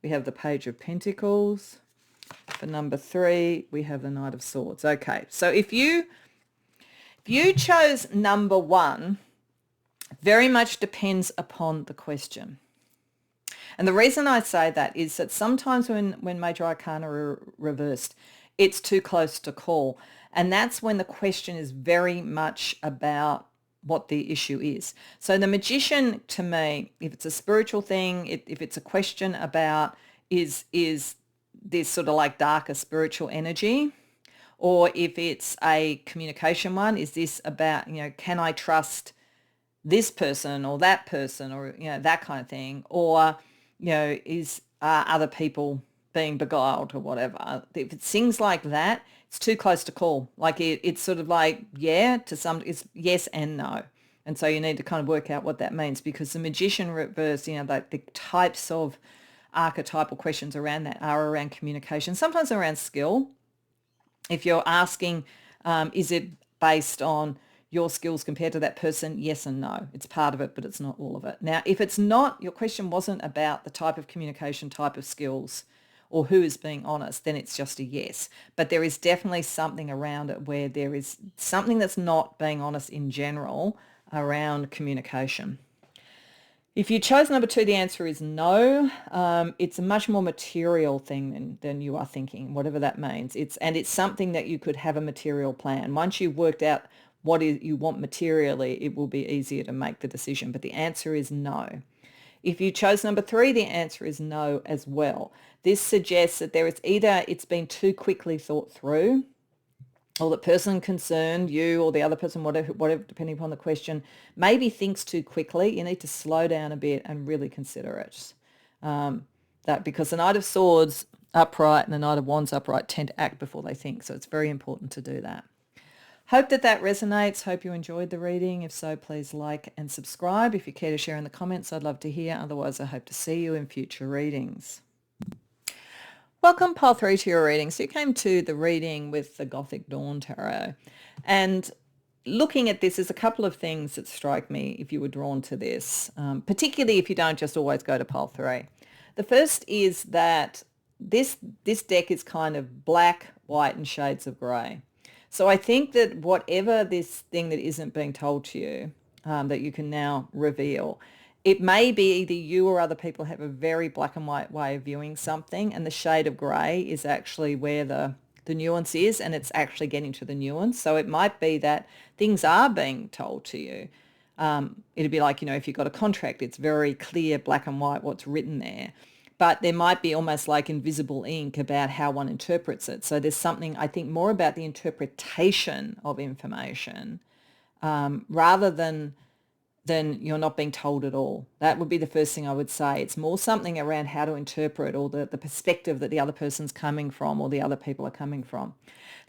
we have the Page of Pentacles. For number 3, we have the Knight of Swords. Okay, so if you chose number 1, very much depends upon the question. And the reason I say that is that sometimes when Major Arcana are reversed, it's too close to call. And that's when the question is very much about what the issue is. So the Magician, to me, if it's a spiritual thing, if it's a question about is this sort of like darker spiritual energy, or if it's a communication one, is this about, can I trust this person or that person, or, that kind of thing, or, is other people being beguiled or whatever. If it's things like that, it's too close to call. Like it's sort of like, it's yes and no. And so you need to kind of work out what that means, because the Magician reverse, the types of archetypal questions around that are around communication, sometimes around skill. If you're asking, is it based on your skills compared to that person? Yes and no. It's part of it, but it's not all of it. Now, if it's not, your question wasn't about the type of communication, type of skills, or who is being honest, then it's just a yes. But there is definitely something around it where there is something that's not being honest in general around communication. If you chose number 2, the answer is no. It's a much more material thing than you are thinking, whatever that means. It's something that you could have a material plan. Once you've worked out what you want materially, it will be easier to make the decision. But the answer is no. If you chose number 3, the answer is no as well. This suggests that it's been too quickly thought through, or the person concerned, you or the other person, whatever, depending upon the question, maybe thinks too quickly. You need to slow down a bit and really consider it. Because the Knight of Swords upright and the Knight of Wands upright tend to act before they think. So it's very important to do that. Hope that resonates. Hope you enjoyed the reading. If so, please like and subscribe. If you care to share in the comments, I'd love to hear. Otherwise, I hope to see you in future readings. Welcome, Pile 3, to your reading. So you came to the reading with the Gothic Dawn Tarot. And looking at this, there's a couple of things that strike me if you were drawn to this, particularly if you don't just always go to Pile 3. The first is that this deck is kind of black, white, and shades of grey. So I think that whatever this thing that isn't being told to you, that you can now reveal, it may be either you or other people have a very black and white way of viewing something, and the shade of grey is actually where the nuance is, and it's actually getting to the nuance. So it might be that things are being told to you. It'd be like, if you've got a contract, it's very clear, black and white, what's written there. but there might be almost like invisible ink about how one interprets it. So there's something, I think, more about the interpretation of information rather than you're not being told at all. That would be the first thing I would say. It's more something around how to interpret, or the perspective that the other person's coming from, or the other people are coming from.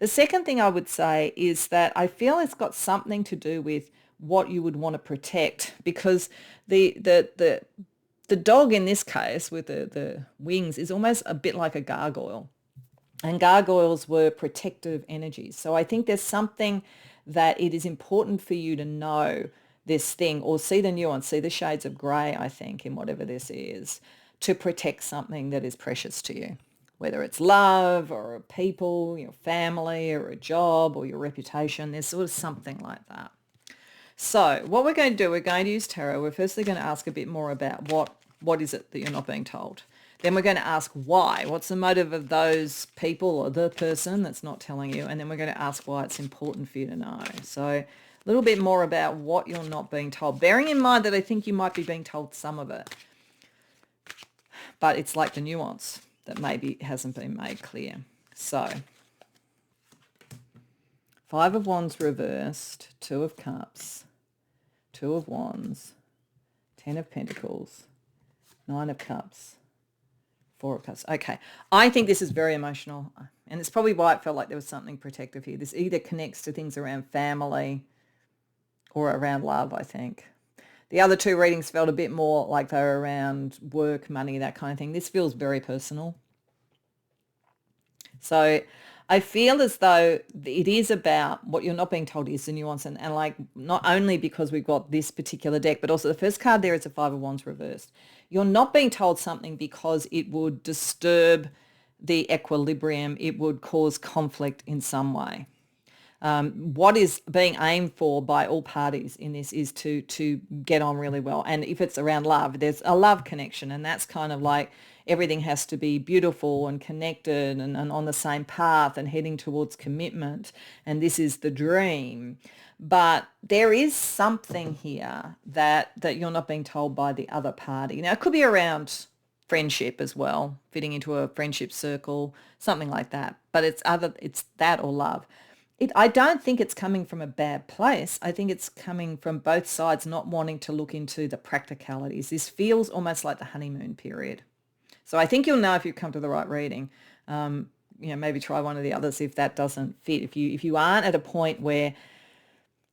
The second thing I would say is that I feel it's got something to do with what you would want to protect, because the dog in this case with the wings is almost a bit like a gargoyle. And gargoyles were protective energies. So I think there's something that it is important for you to know this thing, or see the nuance, see the shades of grey, I think, in whatever this is, to protect something that is precious to you, whether it's love or people, your family, or a job, or your reputation. There's sort of something like that. So what we're going to do, we're going to use tarot. We're firstly going to ask a bit more about what is it that you're not being told. Then we're going to ask why. What's the motive of those people or the person that's not telling you? And then we're going to ask why it's important for you to know. So a little bit more about what you're not being told, bearing in mind that I think you might be being told some of it, but it's like the nuance that maybe hasn't been made clear. So 5 of Wands reversed, 2 of Cups, 2 of Wands, 10 of Pentacles, 9 of Cups, 4 of Cups. Okay, I think this is very emotional, and it's probably why it felt like there was something protective here. This either connects to things around family or around love, I think. The other 2 readings felt a bit more like they were around work, money, that kind of thing. This feels very personal. So I feel as though it is about what you're not being told is the nuance, and like not only because we've got this particular deck, but also the first card there is a 5 of Wands reversed. You're not being told something because it would disturb the equilibrium. It would cause conflict in some way. What is being aimed for by all parties in this is to get on really well. And if it's around love, there's a love connection, and that's kind of like everything has to be beautiful and connected and on the same path and heading towards commitment. And this is the dream. But there is something here that you're not being told by the other party. Now, it could be around friendship as well, fitting into a friendship circle, something like that. But it's that or love. I don't think it's coming from a bad place. I think it's coming from both sides not wanting to look into the practicalities. This feels almost like the honeymoon period. So I think you'll know if you come to the right reading. Maybe try one of the others if that doesn't fit. If you aren't at a point where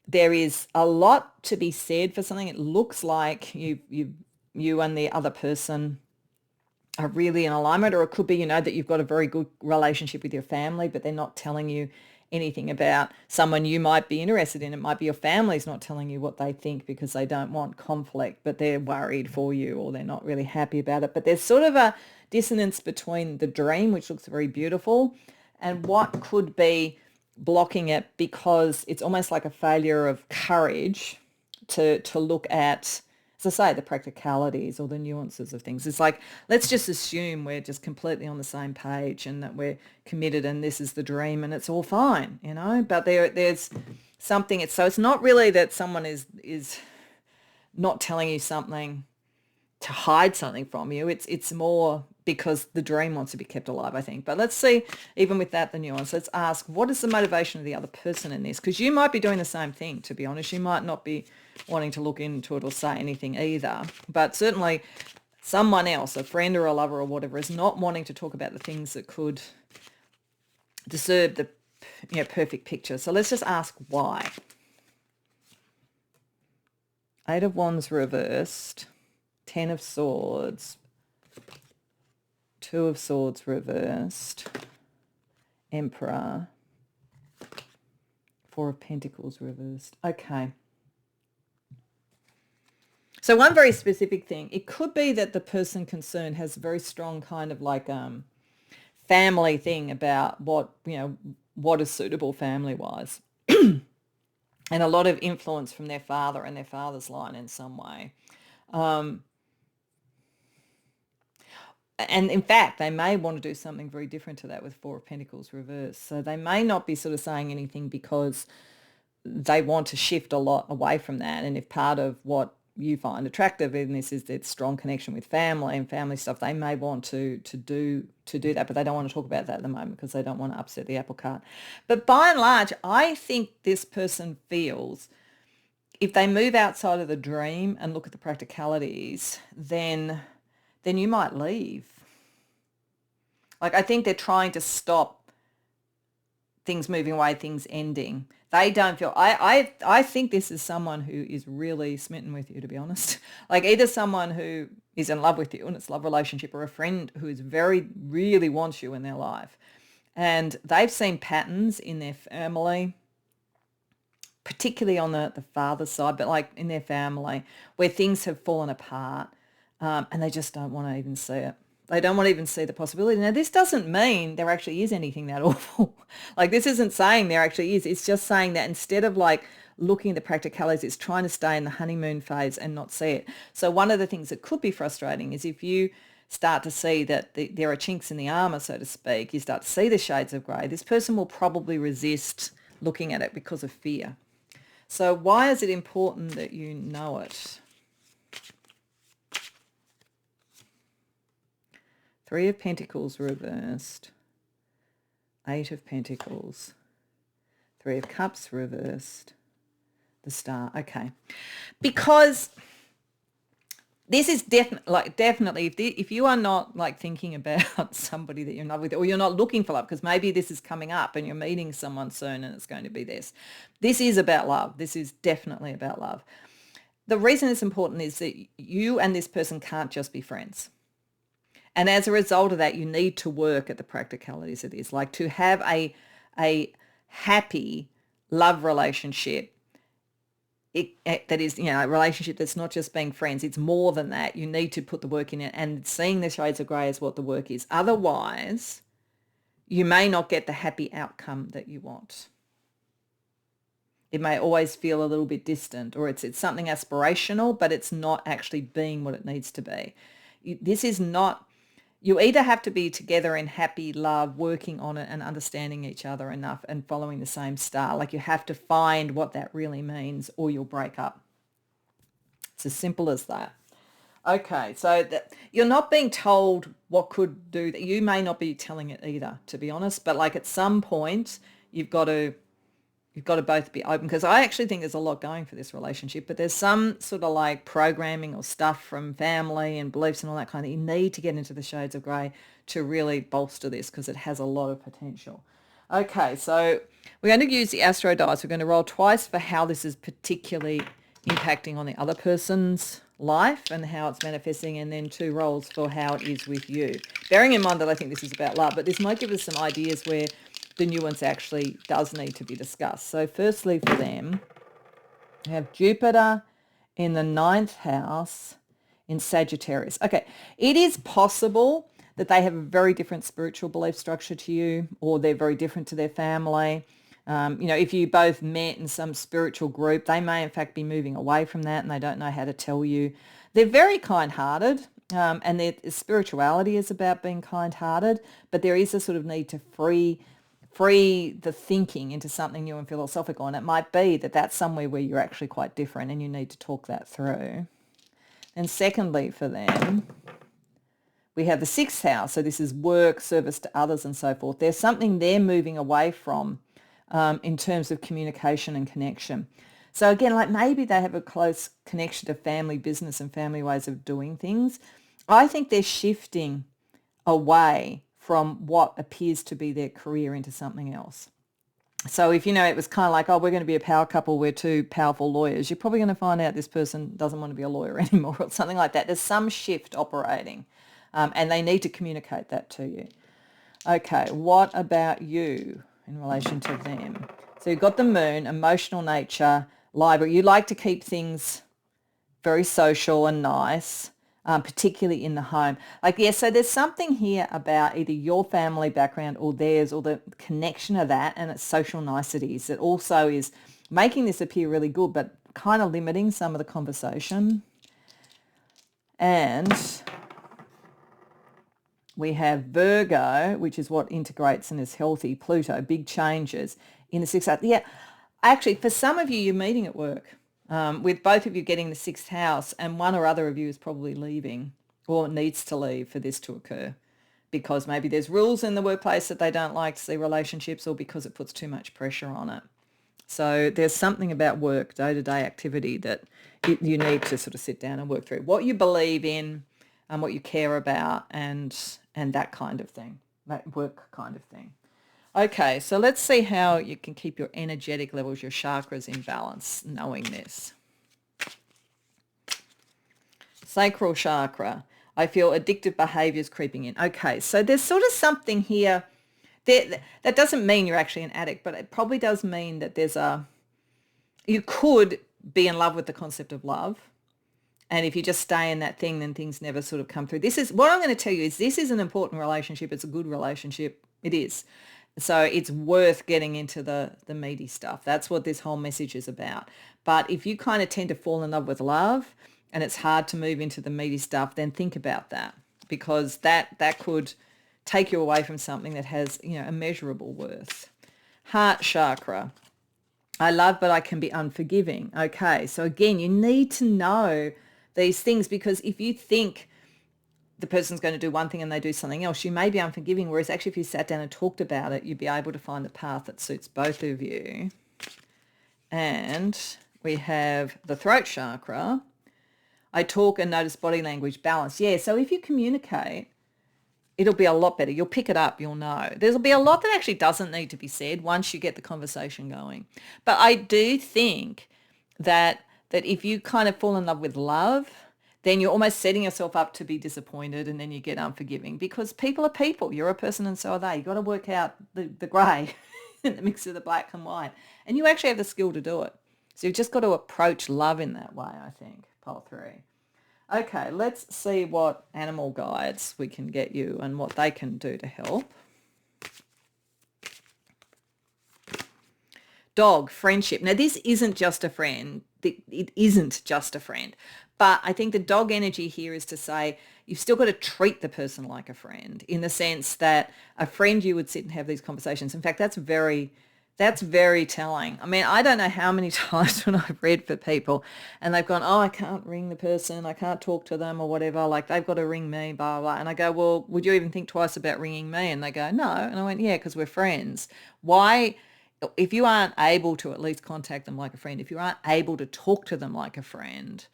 there is a lot to be said for something, it looks like you and the other person are really in alignment, or it could be, that you've got a very good relationship with your family, but they're not telling you anything about someone you might be interested in. It might be your family's not telling you what they think because they don't want conflict, but they're worried for you, or they're not really happy about it. But there's sort of a dissonance between the dream, which looks very beautiful, and what could be blocking it, because it's almost like a failure of courage to look at, as I say, the practicalities or the nuances of things. It's like, let's just assume we're just completely on the same page and that we're committed and this is the dream and it's all fine, But there's something. It's not really that someone is not telling you something to hide something from you. It's more because the dream wants to be kept alive, I think. But let's see, even with that, the nuance. Let's ask, what is the motivation of the other person in this? Because you might be doing the same thing, to be honest. You might not be wanting to look into it or say anything either. But certainly someone else, a friend or a lover or whatever, is not wanting to talk about the things that could disturb the perfect picture. So let's just ask why. 8 of Wands reversed, 10 of Swords, 2 of Swords reversed, Emperor, 4 of Pentacles reversed. Okay. So one very specific thing, it could be that the person concerned has a very strong kind of like family thing about what is suitable family-wise. And a lot of influence from their father and their father's line in some way. And in fact, they may want to do something very different to that with 4 of Pentacles reversed. So they may not be sort of saying anything because they want to shift a lot away from that. And if part of what you find attractive, and this is their strong connection with family and family stuff, they may want to do that, but they don't want to talk about that at the moment because they don't want to upset the apple cart. But by and large, I think this person feels if they move outside of the dream and look at the practicalities, then you might leave. Like, I think they're trying to stop things moving away, things ending. They don't feel, I think this is someone who is really smitten with you, to be honest. Like, either someone who is in love with you and it's a love relationship, or a friend who is really wants you in their life. And they've seen patterns in their family, particularly on the father's side, but like in their family, where things have fallen apart, and they just don't want to even see it. They don't want to even see the possibility. Now, this doesn't mean there actually is anything that awful. Like, this isn't saying there actually is. It's just saying that instead of like looking at the practicalities, it's trying to stay in the honeymoon phase and not see it. So one of the things that could be frustrating is if you start to see that there are chinks in the armour, so to speak, you start to see the shades of grey, this person will probably resist looking at it because of fear. So why is it important that you know it? Three of Pentacles reversed. Eight of Pentacles. Three of Cups reversed. The Star. Okay. Because this is definitely, if you are not like thinking about somebody that you're in love with, or you're not looking for love, because maybe this is coming up and you're meeting someone soon and it's going to be this. This is about love. This is definitely about love. The reason it's important is that you and this person can't just be friends. And as a result of that, you need to work at the practicalities of this. Like, to have a happy love relationship, that is, a relationship that's not just being friends. It's more than that. You need to put the work in it, and seeing the shades of grey is what the work is. Otherwise, you may not get the happy outcome that you want. It may always feel a little bit distant, or it's something aspirational, but it's not actually being what it needs to be. This is not, you either have to be together in happy love, working on it and understanding each other enough and following the same star. Like, you have to find what that really means, or you'll break up. It's as simple as that. Okay, so you're not being told what could do that. You may not be telling it either, to be honest, but like, at some point you've got to both be open, because I actually think there's a lot going for this relationship, but there's some sort of like programming or stuff from family and beliefs and all that kind of, you need to get into the shades of grey to really bolster this, because it has a lot of potential. Okay, so we're going to use the Astro dice. We're going to roll twice for how this is particularly impacting on the other person's life and how it's manifesting, and then 2 rolls for how it is with you. Bearing in mind that I think this is about love, but this might give us some ideas where the nuance actually does need to be discussed. So firstly for them, we have Jupiter in the 9th house in Sagittarius. Okay, it is possible that they have a very different spiritual belief structure to you, or they're very different to their family. If you both met in some spiritual group, they may in fact be moving away from that and they don't know how to tell you. They're very kind-hearted, and their spirituality is about being kind-hearted, but there is a sort of need to free the thinking into something new and philosophical. And it might be that that's somewhere where you're actually quite different and you need to talk that through. And secondly for them, we have the 6th house. So this is work, service to others and so forth. There's something they're moving away from in terms of communication and connection. So again, like, maybe they have a close connection to family business and family ways of doing things. I think they're shifting away from what appears to be their career into something else. So if, it was kind of like, oh, we're going to be a power couple, we're 2 powerful lawyers, you're probably going to find out this person doesn't want to be a lawyer anymore, or something like that. There's some shift operating, and they need to communicate that to you. Okay, what about you in relation to them? So you've got the Moon, emotional nature, library. You like to keep things very social and nice. Particularly in the home. So there's something here about either your family background or theirs, or the connection of that and its social niceties that also is making this appear really good, but kind of limiting some of the conversation. And we have Virgo, which is what integrates and is healthy, Pluto, big changes in the 6th house. Yeah, actually, for some of you, you're meeting at work. with both of you getting the sixth house, and one or other of you is probably leaving or needs to leave for this to occur, because maybe there's rules in the workplace that they don't like to see relationships, or because it puts too much pressure on it. So there's something about work, day-to-day activity, that you need to sort of sit down and work through what you believe in and what you care about, and that kind of thing, that work kind of thing. Okay, so let's see how you can keep your energetic levels, your chakras in balance, knowing this. Sacral chakra. I feel addictive behaviours creeping in. Okay, so there's sort of something here. That doesn't mean you're actually an addict, but it probably does mean that you could be in love with the concept of love. And if you just stay in that thing, then things never sort of come through. This is what I'm going to tell you is this is an important relationship. It's a good relationship. It is. So it's worth getting into the meaty stuff. That's what this whole message is about. But if you kind of tend to fall in love with love and it's hard to move into the meaty stuff, then think about that, because that could take you away from something that has, immeasurable worth. Heart chakra. I love, but I can be unforgiving. Okay, so again, you need to know these things, because if you think the person's going to do one thing and they do something else, you may be unforgiving, whereas actually if you sat down and talked about it, you'd be able to find the path that suits both of you. And we have the throat chakra. I talk and notice body language balance. Yeah, so if you communicate, it'll be a lot better. You'll pick it up. You'll know. There'll be a lot that actually doesn't need to be said once you get the conversation going. But I do think that if you kind of fall in love with love, then you're almost setting yourself up to be disappointed, and then you get unforgiving, because people are people. You're a person and so are they. You've got to work out the grey in the mix of the black and white. And you actually have the skill to do it. So you've just got to approach love in that way, I think, pole 3. Okay, let's see what animal guides we can get you and what they can do to help. Dog, friendship. Now, this isn't just a friend. It isn't just a friend. But I think the dog energy here is to say you've still got to treat the person like a friend, in the sense that a friend, you would sit and have these conversations. In fact, that's very telling. I mean, I don't know how many times when I've read for people and they've gone, oh, I can't ring the person, I can't talk to them or whatever, like they've got to ring me, blah, blah. And I go, well, would you even think twice about ringing me? And they go, no. And I went, yeah, because we're friends. Why? If you aren't able to at least contact them like a friend, if you aren't able to talk to them like a friend,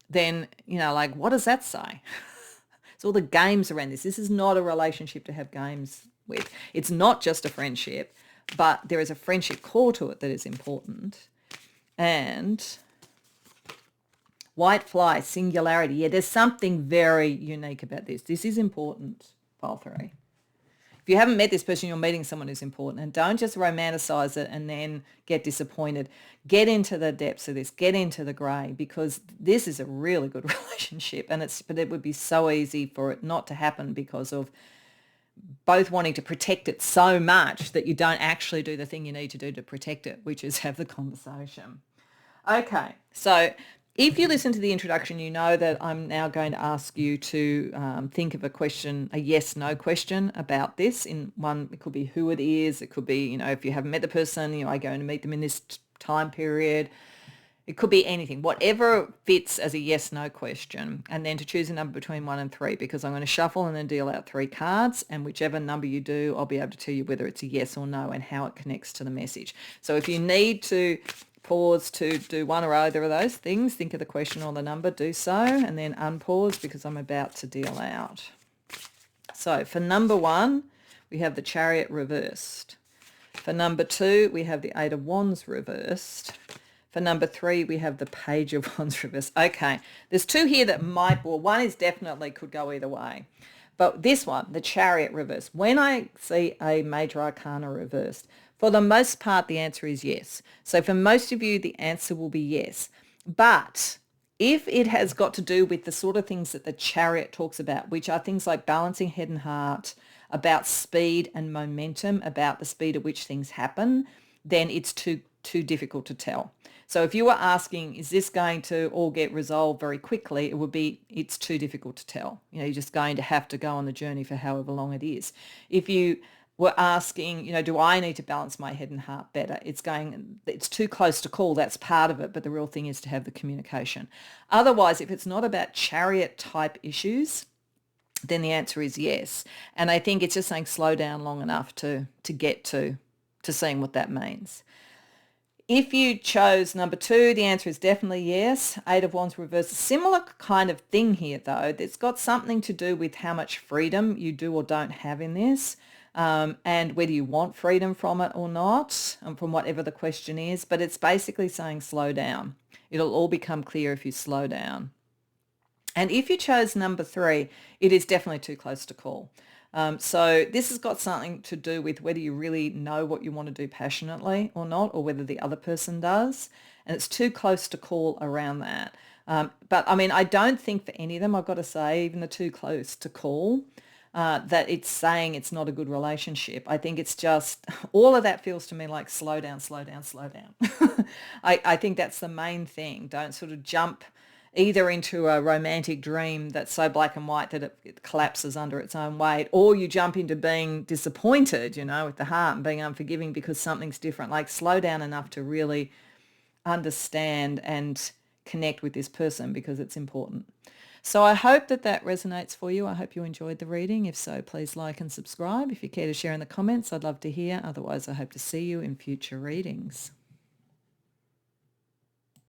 then, like, what does that say? It's all the games around this. This is not a relationship to have games with. It's not just a friendship, but there is a friendship core to it that is important. And white fly, singularity. Yeah, there's something very unique about this. This is important, pile 3. If you haven't met this person, you're meeting someone who's important, and don't just romanticize it and then get disappointed. Get into the depths of this, get into the grey, because this is a really good relationship, but it would be so easy for it not to happen because of both wanting to protect it so much that you don't actually do the thing you need to do to protect it, which is have the conversation. Okay, so if you listen to the introduction, you know that I'm now going to ask you to think of a question, a yes/no question about this. In one, it could be who it is. It could be, if you haven't met the person, are you going to meet them in this time period? It could be anything, whatever fits as a yes/no question, and then to choose a number between 1 and 3, because I'm going to shuffle and then deal out 3 cards, and whichever number you do, I'll be able to tell you whether it's a yes or no and how it connects to the message. So if you need to pause to do one or other of those things, think of the question or the number, do so, and then unpause, because I'm about to deal out. So for number 1, we have the Chariot reversed. For number 2, we have the 8 of Wands reversed. For number 3, we have the Page of Wands reversed. Okay, there's 2 here that one is definitely could go either way. But this one, the Chariot reversed, when I see a major arcana reversed, for the most part, the answer is yes. So for most of you, the answer will be yes. But if it has got to do with the sort of things that the Chariot talks about, which are things like balancing head and heart, about speed and momentum, about the speed at which things happen, then it's too difficult to tell. So if you were asking, is this going to all get resolved very quickly, it would be, it's too difficult to tell. You're just going to have to go on the journey for however long it is. If you We're asking, do I need to balance my head and heart better? It's too close to call. That's part of it. But the real thing is to have the communication. Otherwise, if it's not about chariot type issues, then the answer is yes. And I think it's just saying slow down long enough to get to seeing what that means. If you chose number 2, the answer is definitely yes. 8 of Wands reversed. A similar kind of thing here, though. It's got something to do with how much freedom you do or don't have in this, and whether you want freedom from it or not, from whatever the question is. But it's basically saying slow down. It'll all become clear if you slow down. And if you chose number 3, it is definitely too close to call. So this has got something to do with whether you really know what you want to do passionately or not, or whether the other person does. And it's too close to call around that. But I mean, I don't think for any of them, I've got to say, even the too close to call, that it's saying it's not a good relationship. I think it's just, all of that feels to me like slow down, slow down, slow down. I think that's the main thing. Don't sort of jump either into a romantic dream that's so black and white that it collapses under its own weight, or you jump into being disappointed, with the heart and being unforgiving because something's different. Like, slow down enough to really understand and connect with this person because it's important. So I hope that resonates for you. I hope you enjoyed the reading. If so, please like and subscribe. If you care to share in the comments, I'd love to hear. Otherwise, I hope to see you in future readings.